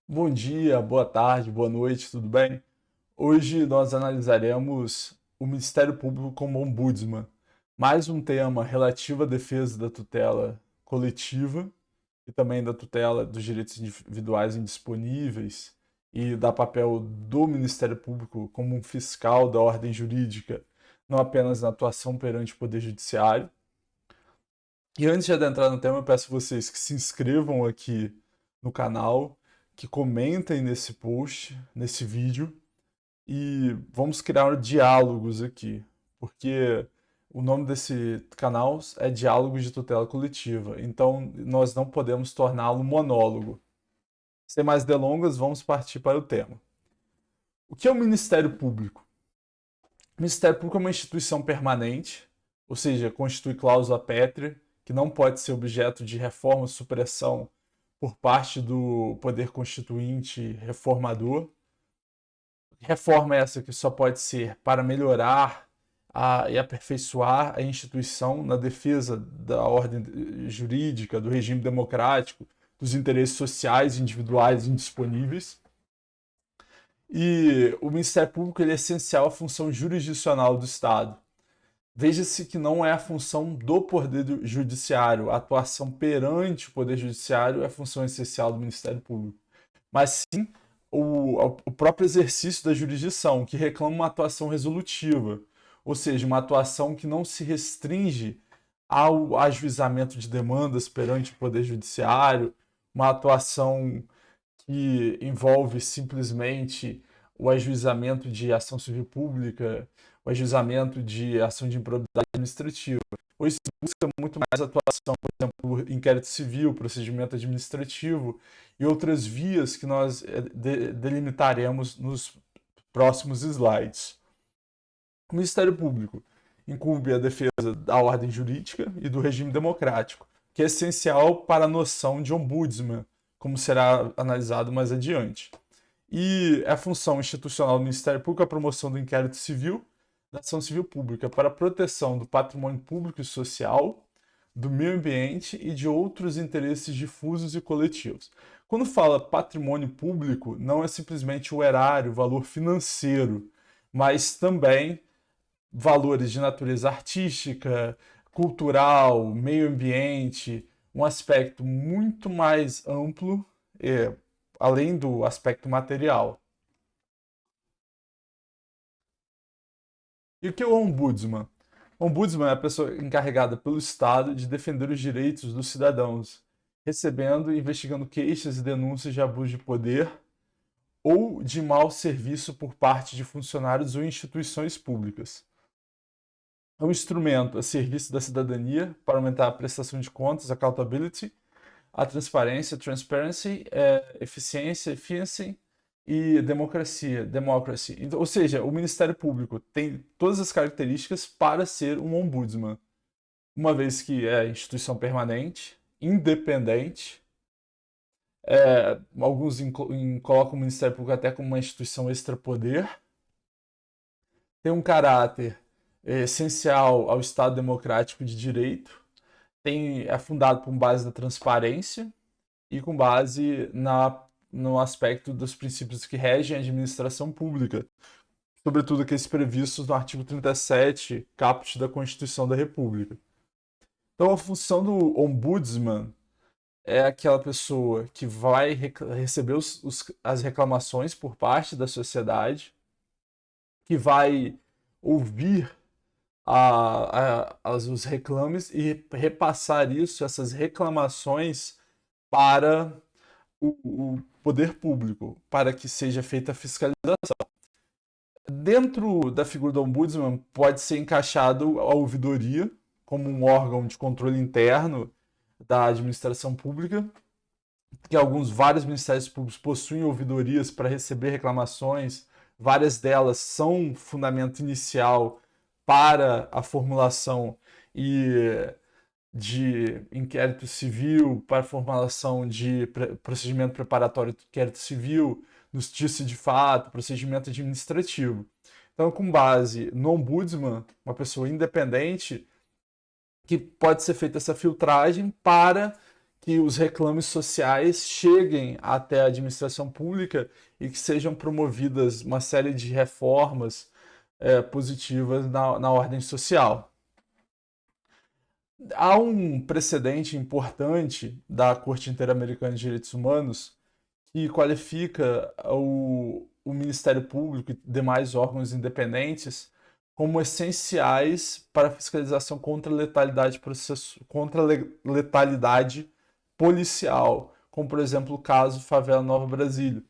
Bom dia, boa tarde, boa noite, tudo bem? Hoje nós analisaremos o Ministério Público como ombudsman, mais um tema relativo à defesa da tutela coletiva e também da tutela dos direitos individuais indisponíveis e da papel do Ministério Público como um fiscal da ordem jurídica, não apenas na atuação perante o Poder Judiciário. E antes de adentrar no tema, eu peço a vocês que se inscrevam aqui no canal, que comentem nesse post, nesse vídeo, e vamos criar diálogos aqui, porque o nome desse canal é Diálogos de Tutela Coletiva, então nós não podemos torná-lo monólogo. Sem mais delongas, vamos partir para o tema. O que é o Ministério Público? O Ministério Público é uma instituição permanente, ou seja, constitui cláusula pétrea, que não pode ser objeto de reforma ou supressão por parte do poder constituinte reformador. Reforma essa que só pode ser para melhorar e aperfeiçoar a instituição na defesa da ordem jurídica, do regime democrático, dos interesses sociais individuais indisponíveis. E o Ministério Público ele é essencial à função jurisdicional do Estado. Veja-se que não é a função do Poder Judiciário, a atuação perante o Poder Judiciário é a função essencial do Ministério Público, mas sim o próprio exercício da jurisdição, que reclama uma atuação resolutiva, ou seja, uma atuação que não se restringe ao ajuizamento de demandas perante o Poder Judiciário, uma atuação que envolve simplesmente o ajuizamento de ação civil pública, o ajuizamento de ação de improbidade administrativa. Hoje se busca muito mais atuação, por exemplo, inquérito civil, procedimento administrativo e outras vias que nós delimitaremos nos próximos slides. O Ministério Público incumbe a defesa da ordem jurídica e do regime democrático, que é essencial para a noção de ombudsman, como será analisado mais adiante. E a função institucional do Ministério Público é a promoção do inquérito civil, da ação civil pública para a proteção do patrimônio público e social, do meio ambiente e de outros interesses difusos e coletivos. Quando fala patrimônio público, não é simplesmente o erário, o valor financeiro, mas também valores de natureza artística, cultural, meio ambiente, um aspecto muito mais amplo, além do aspecto material. E o que é o ombudsman? O ombudsman é a pessoa encarregada pelo Estado de defender os direitos dos cidadãos, recebendo e investigando queixas e denúncias de abuso de poder ou de mau serviço por parte de funcionários ou instituições públicas. É um instrumento a serviço da cidadania para aumentar a prestação de contas, accountability, a transparência, transparency, eficiência, efficiency e democracia, democracy. Então, ou seja, o Ministério Público tem todas as características para ser um ombudsman, uma vez que é instituição permanente, independente. Alguns colocam o Ministério Público até como uma instituição extrapoder. Tem um caráter essencial ao Estado democrático de direito. É fundado com base na transparência e com base no aspecto dos princípios que regem a administração pública, sobretudo aqueles previstos no artigo 37, caput da Constituição da República. Então, a função do ombudsman é aquela pessoa que vai receber as reclamações por parte da sociedade, que vai ouvir os reclames e repassar essas reclamações para o poder público, para que seja feita a fiscalização. Dentro da figura do ombudsman pode ser encaixado a ouvidoria como um órgão de controle interno da administração pública, que vários ministérios públicos possuem ouvidorias para receber reclamações, várias delas são fundamento inicial para a formulação de inquérito civil, para a formulação de procedimento preparatório de inquérito civil, notícia de fato, procedimento administrativo. Então, com base no ombudsman, uma pessoa independente, que pode ser feita essa filtragem para que os reclames sociais cheguem até a administração pública e que sejam promovidas uma série de reformas positivas na ordem social. Há um precedente importante da Corte Interamericana de Direitos Humanos que qualifica o Ministério Público e demais órgãos independentes como essenciais para a fiscalização contra a letalidade, letalidade policial, como por exemplo o caso Favela Nova Brasília,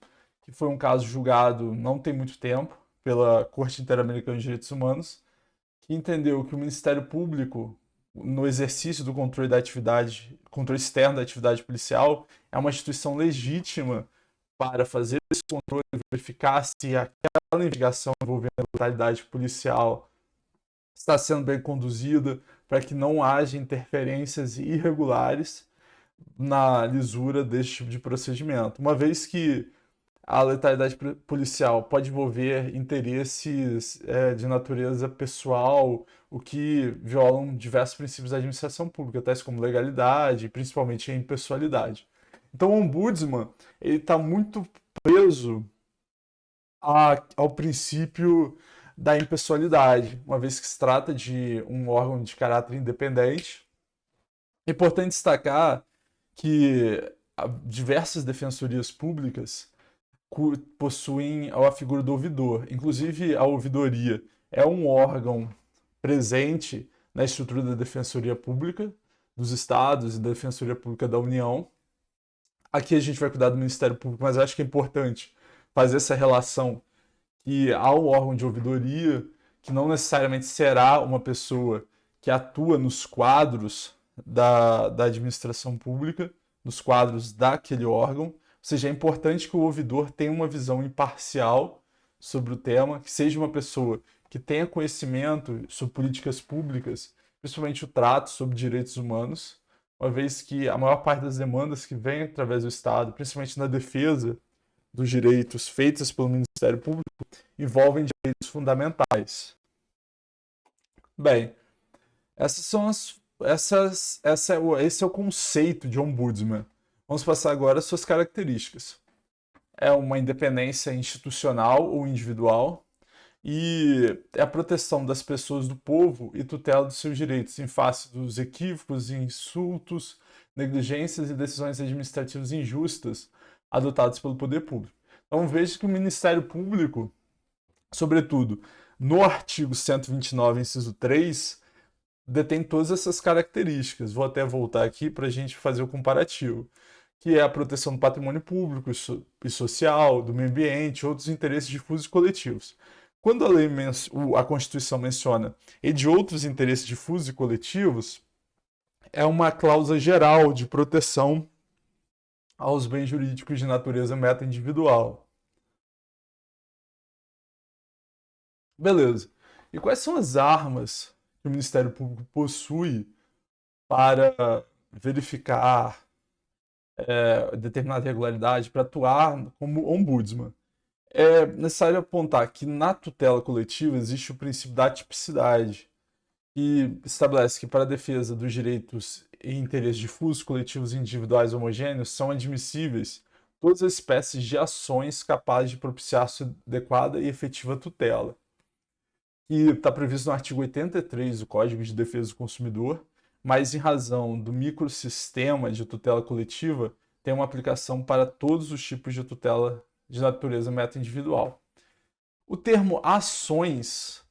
que foi um caso julgado não tem muito tempo pela Corte Interamericana de Direitos Humanos, que entendeu que o Ministério Público, no exercício do controle da atividade, controle externo da atividade policial, é uma instituição legítima para fazer esse controle e verificar se aquela investigação envolvendo a brutalidade policial está sendo bem conduzida, para que não haja interferências irregulares na lisura desse tipo de procedimento. Uma vez que a letalidade policial pode envolver interesses de natureza pessoal, o que violam diversos princípios da administração pública, tais como legalidade, principalmente a impessoalidade. Então o ombudsman está muito preso ao princípio da impessoalidade, uma vez que se trata de um órgão de caráter independente. É importante destacar que diversas defensorias públicas possuem a figura do ouvidor. Inclusive, a ouvidoria é um órgão presente na estrutura da Defensoria Pública dos Estados e da Defensoria Pública da União. Aqui a gente vai cuidar do Ministério Público, mas acho que é importante fazer essa relação que há um órgão de ouvidoria que não necessariamente será uma pessoa que atua nos quadros da administração pública, nos quadros daquele órgão. Ou seja, é importante que o ouvidor tenha uma visão imparcial sobre o tema, que seja uma pessoa que tenha conhecimento sobre políticas públicas, principalmente o trato sobre direitos humanos, uma vez que a maior parte das demandas que vem através do Estado, principalmente na defesa dos direitos feitas pelo Ministério Público, envolvem direitos fundamentais. Bem, esse é o conceito de ombudsman. Vamos passar agora às suas características. É uma independência institucional ou individual e é a proteção das pessoas do povo e tutela dos seus direitos em face dos equívocos, insultos, negligências e decisões administrativas injustas adotados pelo poder público. Então veja que o Ministério Público, sobretudo no artigo 129, inciso 3, detém todas essas características. Vou até voltar aqui para a gente fazer o comparativo, que é a proteção do patrimônio público e social, do meio ambiente, outros interesses difusos e coletivos. Quando a Constituição menciona e de outros interesses difusos e coletivos, é uma cláusula geral de proteção aos bens jurídicos de natureza meta-individual. Beleza. E quais são as armas que o Ministério Público possui para verificar determinada irregularidade, para atuar como ombudsman? É necessário apontar que na tutela coletiva existe o princípio da atipicidade, que estabelece que para a defesa dos direitos e interesses difusos, coletivos e individuais homogêneos são admissíveis todas as espécies de ações capazes de propiciar sua adequada e efetiva tutela, que está previsto no artigo 83 do Código de Defesa do Consumidor, mas em razão do microsistema de tutela coletiva, tem uma aplicação para todos os tipos de tutela de natureza meta-individual. O termo ações,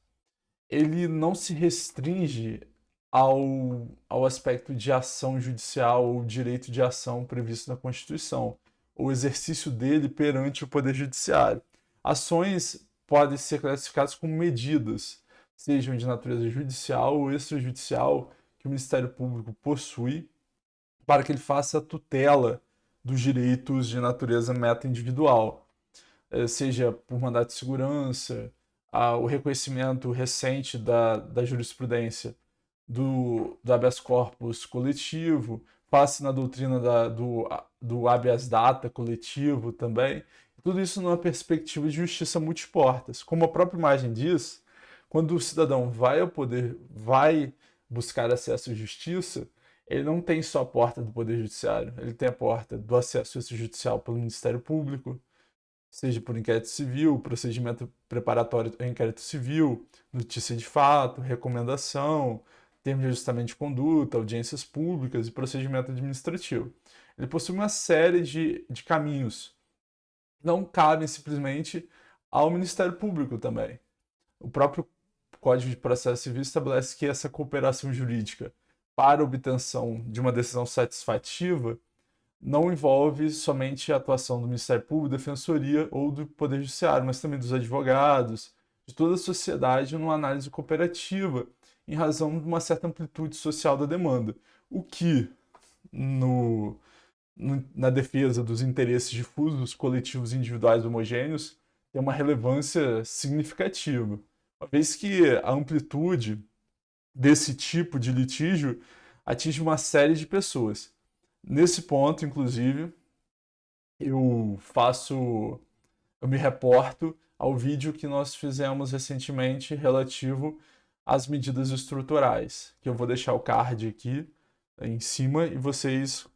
ele não se restringe ao aspecto de ação judicial ou direito de ação previsto na Constituição, o exercício dele perante o Poder Judiciário. Ações podem ser classificadas como medidas, sejam de natureza judicial ou extrajudicial, que o Ministério Público possui para que ele faça a tutela dos direitos de natureza meta-individual, seja por mandato de segurança, o reconhecimento recente da jurisprudência do habeas corpus coletivo, passe na doutrina do habeas data coletivo também. Tudo isso numa perspectiva de justiça multiportas. Como a própria imagem diz, quando o cidadão vai ao poder, vai buscar acesso à justiça, ele não tem só a porta do Poder Judiciário, ele tem a porta do acesso extrajudicial pelo Ministério Público, seja por inquérito civil, procedimento preparatório ao inquérito civil, notícia de fato, recomendação, termo de ajustamento de conduta, audiências públicas e procedimento administrativo. Ele possui uma série de caminhos. Não cabem simplesmente ao Ministério Público também. O próprio Código de Processo Civil estabelece que essa cooperação jurídica para obtenção de uma decisão satisfativa não envolve somente a atuação do Ministério Público, Defensoria ou do Poder Judiciário, mas também dos advogados, de toda a sociedade numa análise cooperativa, em razão de uma certa amplitude social da demanda. O que, na defesa dos interesses difusos, coletivos e individuais homogêneos, tem uma relevância significativa, uma vez que a amplitude desse tipo de litígio atinge uma série de pessoas. Nesse ponto, inclusive, eu me reporto ao vídeo que nós fizemos recentemente relativo às medidas estruturais, que eu vou deixar o card aqui em cima e vocês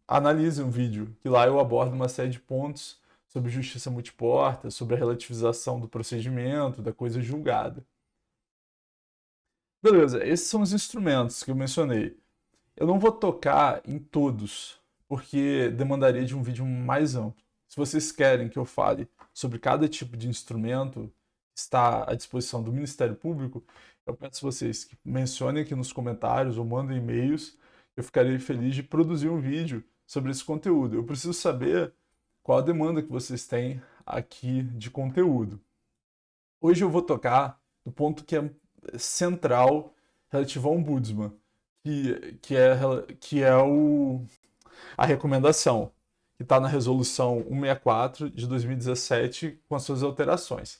analisem o vídeo, que lá eu abordo uma série de pontos sobre justiça multiporta, sobre a relativização do procedimento, da coisa julgada. Beleza, esses são os instrumentos que eu mencionei. Eu não vou tocar em todos, porque demandaria de um vídeo mais amplo. Se vocês querem que eu fale sobre cada tipo de instrumento que está à disposição do Ministério Público, eu peço vocês que mencionem aqui nos comentários ou mandem e-mails. Eu ficarei feliz de produzir um vídeo sobre esse conteúdo. Eu preciso saber qual a demanda que vocês têm aqui de conteúdo. Hoje eu vou tocar no ponto que é central relativo ao Ombudsman, que é a recomendação, que está na resolução 164 de 2017 com as suas alterações.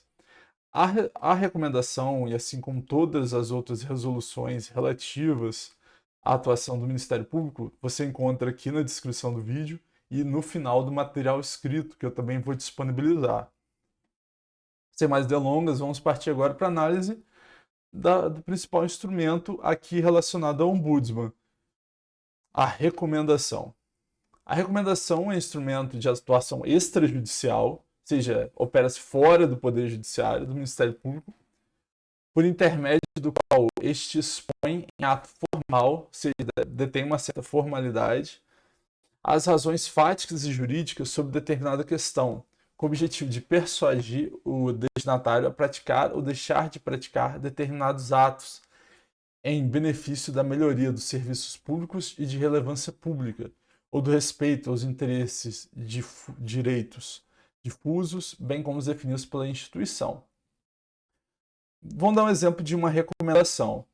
A recomendação, e assim como todas as outras resoluções relativas à atuação do Ministério Público, você encontra aqui na descrição do vídeo e no final do material escrito, que eu também vou disponibilizar. Sem mais delongas, vamos partir agora para a análise do principal instrumento aqui relacionado ao Ombudsman, a recomendação. A recomendação é um instrumento de atuação extrajudicial, ou seja, opera-se fora do Poder Judiciário, do Ministério Público, por intermédio do qual este expõe em ato formal, ou seja, detém uma certa formalidade, as razões fáticas e jurídicas sobre determinada questão, com o objetivo de persuadir o destinatário a praticar ou deixar de praticar determinados atos em benefício da melhoria dos serviços públicos e de relevância pública, ou do respeito aos interesses de direitos difusos, bem como os definidos pela instituição. Vamos dar um exemplo de uma recomendação.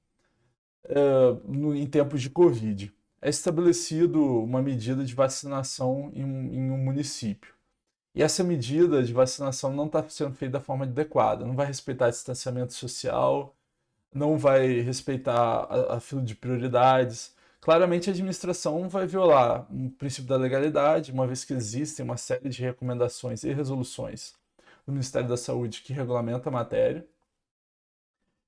Em tempos de Covid, é estabelecido uma medida de vacinação em um município. E essa medida de vacinação não está sendo feita da forma adequada, não vai respeitar distanciamento social, não vai respeitar a fila de prioridades. Claramente a administração vai violar um princípio da legalidade, uma vez que existem uma série de recomendações e resoluções do Ministério da Saúde que regulamenta a matéria.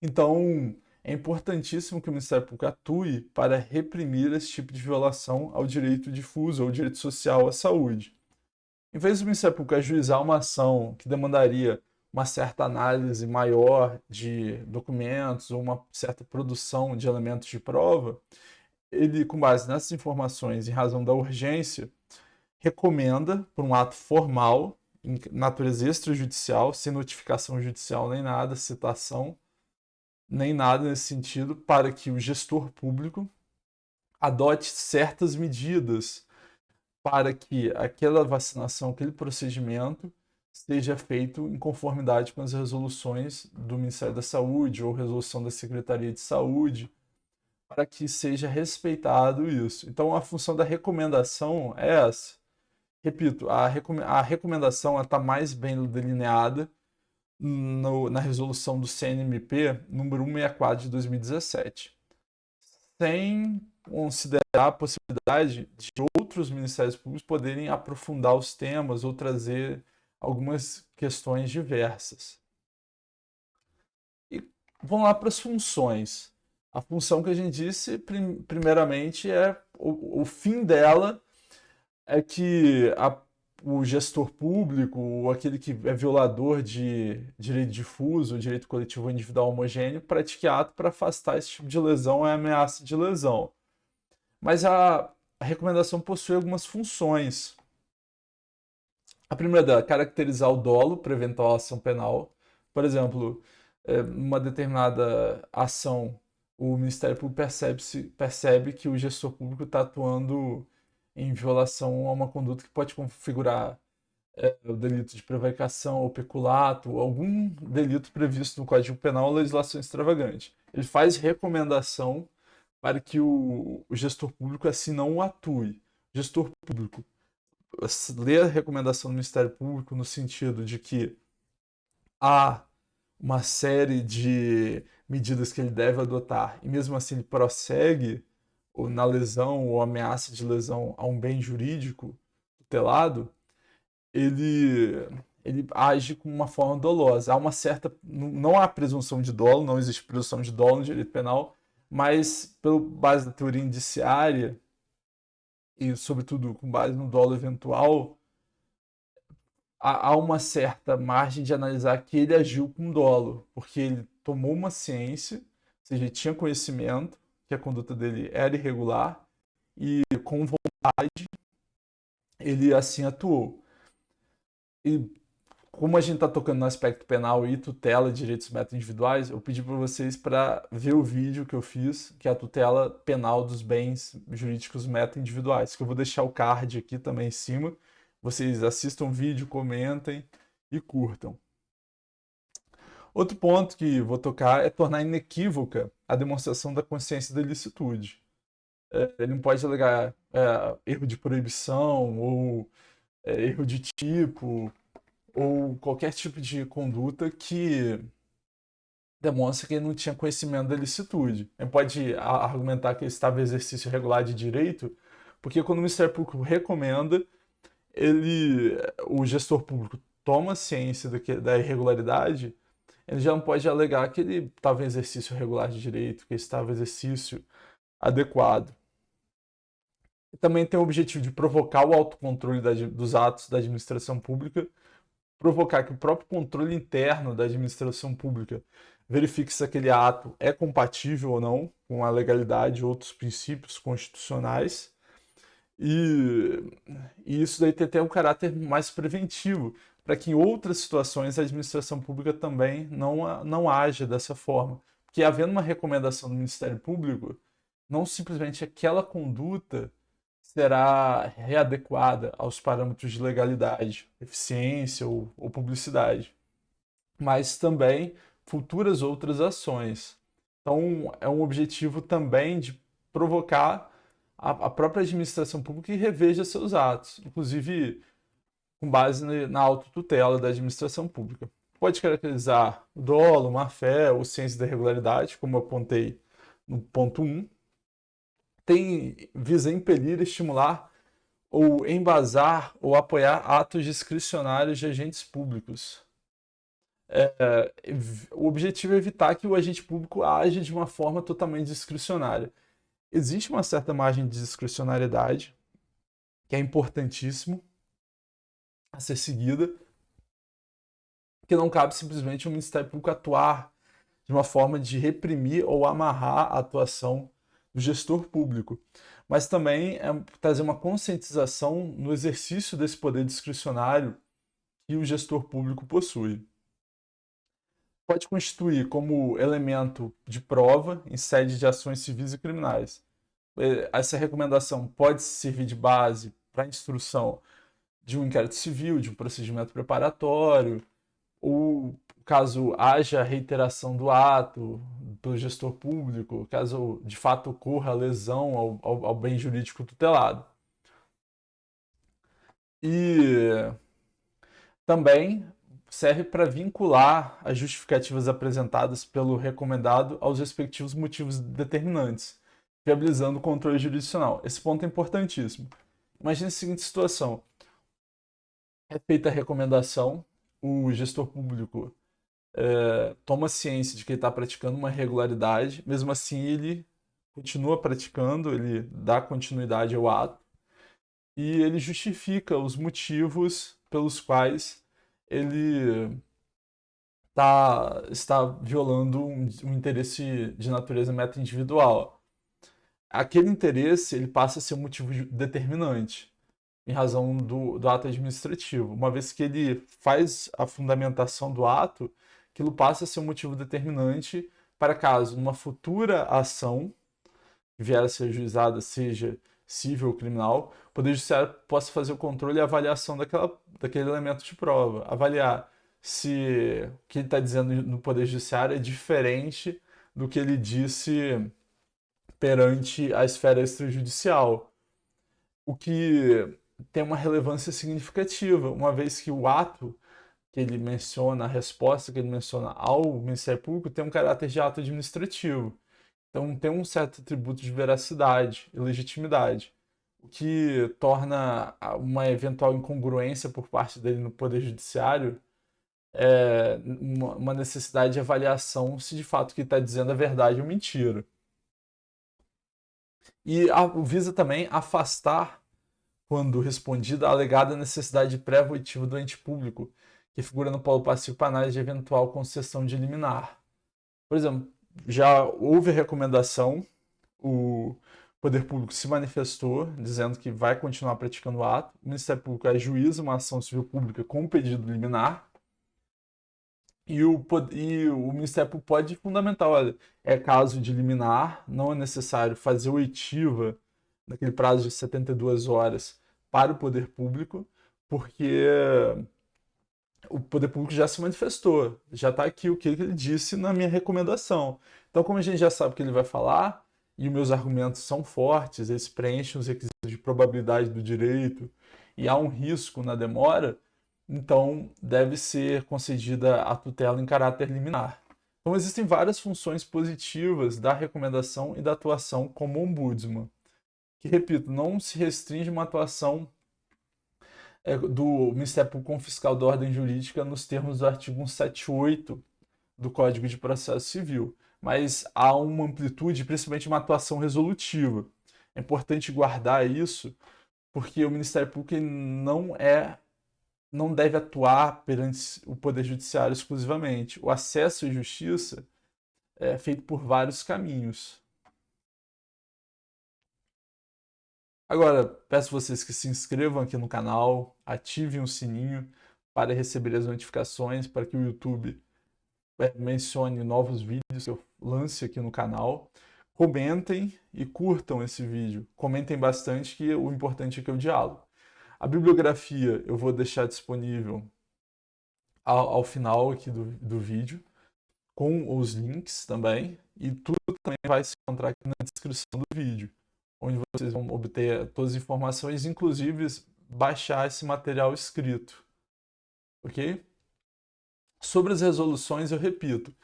Então, é importantíssimo que o Ministério Público atue para reprimir esse tipo de violação ao direito difuso, ao direito social à saúde. Em vez do Ministério Público ajuizar uma ação que demandaria uma certa análise maior de documentos ou uma certa produção de elementos de prova, ele, com base nessas informações, em razão da urgência, recomenda, por um ato formal, em natureza extrajudicial, sem notificação judicial nem nada, citação, nem nada nesse sentido, para que o gestor público adote certas medidas para que aquela vacinação, aquele procedimento, seja feito em conformidade com as resoluções do Ministério da Saúde ou resolução da Secretaria de Saúde, para que seja respeitado isso. Então, a função da recomendação é essa. Repito, a recomendação está mais bem delineada na resolução do CNMP número 164 de 2017, sem considerar a possibilidade de outros ministérios públicos poderem aprofundar os temas ou trazer algumas questões diversas. E vamos lá para as funções. A função que a gente disse, primeiramente, é o fim dela é que o gestor público, ou aquele que é violador de direito difuso, direito coletivo individual homogêneo, pratique ato para afastar esse tipo de lesão e ameaça de lesão. Mas a recomendação possui algumas funções. A primeira dela é caracterizar o dolo para eventual ação penal. Por exemplo, numa determinada ação, o Ministério Público percebe que o gestor público está atuando em violação a uma conduta que pode configurar o delito de prevaricação ou peculato, algum delito previsto no Código Penal ou legislação extravagante. Ele faz recomendação para que o gestor público assim não atue. O gestor público lê a recomendação do Ministério Público no sentido de que há uma série de medidas que ele deve adotar e mesmo assim ele prossegue na lesão ou ameaça de lesão a um bem jurídico tutelado, ele age com uma forma dolosa. Há uma certa, não há presunção de dolo, não existe presunção de dolo no direito penal, mas pela base da teoria indiciária e sobretudo com base no dolo eventual, há uma certa margem de analisar que ele agiu com dolo, porque ele tomou uma ciência, ou seja, ele tinha conhecimento que a conduta dele era irregular e com vontade ele assim atuou. E como a gente está tocando no aspecto penal e tutela de direitos meta-individuais, eu pedi para vocês para ver o vídeo que eu fiz, que é a tutela penal dos bens jurídicos meta-individuais, que eu vou deixar o card aqui também em cima. Vocês assistam o vídeo, comentem e curtam. Outro ponto que vou tocar é tornar inequívoca a demonstração da consciência da ilicitude. Ele não pode alegar erro de proibição ou erro de tipo ou qualquer tipo de conduta que demonstra que ele não tinha conhecimento da ilicitude. Ele pode argumentar que ele estava em exercício irregular de direito, porque quando o Ministério Público recomenda, o gestor público toma ciência da irregularidade, ele já não pode alegar que ele estava em exercício irregular de direito, que ele estava em exercício adequado. E também tem o objetivo de provocar o autocontrole dos atos da administração pública, provocar que o próprio controle interno da administração pública verifique se aquele ato é compatível ou não com a legalidade e outros princípios constitucionais. E isso daí tem até um caráter mais preventivo, para que em outras situações a administração pública também não haja dessa forma. Porque havendo uma recomendação do Ministério Público, não simplesmente aquela conduta será readequada aos parâmetros de legalidade, eficiência ou publicidade, mas também futuras outras ações. Então, é um objetivo também de provocar a própria administração pública e reveja seus atos, inclusive com base na autotutela da administração pública. Pode caracterizar dolo, má-fé ou ciência da irregularidade, como eu apontei no ponto 1. Visa impelir, estimular ou embasar ou apoiar atos discricionários de agentes públicos. O objetivo é evitar que o agente público age de uma forma totalmente discricionária. Existe uma certa margem de discricionariedade, que é importantíssimo a ser seguida, que não cabe simplesmente o Ministério Público atuar de uma forma de reprimir ou amarrar a atuação do gestor público, mas também trazer uma conscientização no exercício desse poder discricionário que o gestor público possui. Pode constituir como elemento de prova em sede de ações civis e criminais. Essa recomendação pode servir de base para a instrução de um inquérito civil, de um procedimento preparatório, ou caso haja reiteração do ato pelo gestor público, caso de fato ocorra lesão ao bem jurídico tutelado. E também serve para vincular as justificativas apresentadas pelo recomendado aos respectivos motivos determinantes, viabilizando o controle jurisdicional. Esse ponto é importantíssimo. Imagine a seguinte situação: é feita a recomendação, o gestor público toma ciência de que ele está praticando uma irregularidade, mesmo assim ele continua praticando, ele dá continuidade ao ato e ele justifica os motivos pelos quais ele está violando um interesse de natureza meta-individual. Aquele interesse ele passa a ser um motivo determinante em razão do ato administrativo. Uma vez que ele faz a fundamentação do ato, aquilo passa a ser um motivo determinante para caso uma futura ação que vier a ser ajuizada, seja civil ou criminal, o Poder Judiciário possa fazer o controle e a avaliação daquele elemento de prova. Avaliar se o que ele está dizendo no Poder Judiciário é diferente do que ele disse perante a esfera extrajudicial. O que tem uma relevância significativa, uma vez que o ato que ele menciona, a resposta que ele menciona ao Ministério Público tem um caráter de ato administrativo. Então tem um certo atributo de veracidade e legitimidade, o que torna uma eventual incongruência por parte dele no Poder Judiciário uma necessidade de avaliação se de fato o que está dizendo é verdade ou mentira. E visa também afastar, quando respondida, a alegada necessidade pré-votiva do ente público, que figura no polo passivo para análise de eventual concessão de liminar. Por exemplo, já houve a recomendação, o Poder Público se manifestou dizendo que vai continuar praticando o ato, o Ministério Público ajuiza uma ação civil pública com pedido liminar, e o Ministério Público pode fundamentar, olha, é caso de liminar, não é necessário fazer oitiva naquele prazo de 72 horas para o Poder Público, porque o Poder Público já se manifestou, já está aqui o que ele disse na minha recomendação. Então, como a gente já sabe o que ele vai falar, e os meus argumentos são fortes, eles preenchem os requisitos de probabilidade do direito, e há um risco na demora, então deve ser concedida a tutela em caráter liminar. Então, existem várias funções positivas da recomendação e da atuação como ombudsman, que, repito, não se restringe a uma atuação do Ministério Público Fiscal da Ordem Jurídica nos termos do artigo 178 do Código de Processo Civil, mas há uma amplitude, principalmente uma atuação resolutiva. É importante guardar isso, porque o Ministério Público não deve atuar perante o Poder Judiciário exclusivamente. O acesso à justiça é feito por vários caminhos. Agora, peço vocês que se inscrevam aqui no canal, ativem o sininho para receber as notificações, para que o YouTube mencione novos vídeos que eu lance aqui no canal. Comentem e curtam esse vídeo. Comentem bastante, que o importante aqui é o diálogo. A bibliografia eu vou deixar disponível ao final aqui do vídeo, com os links também, e tudo também vai se encontrar aqui na descrição do vídeo, onde vocês vão obter todas as informações, inclusive baixar esse material escrito, ok? Sobre as resoluções, eu repito,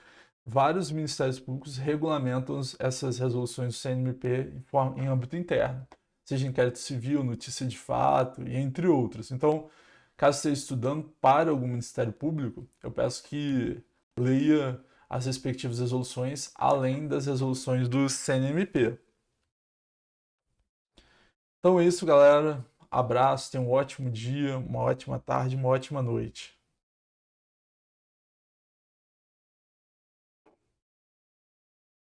vários ministérios públicos regulamentam essas resoluções do CNMP em âmbito interno, seja inquérito civil, notícia de fato, e entre outros. Então, caso esteja estudando para algum ministério público, eu peço que leia as respectivas resoluções, além das resoluções do CNMP. Então é isso, galera. Abraço, tenha um ótimo dia, uma ótima tarde, uma ótima noite.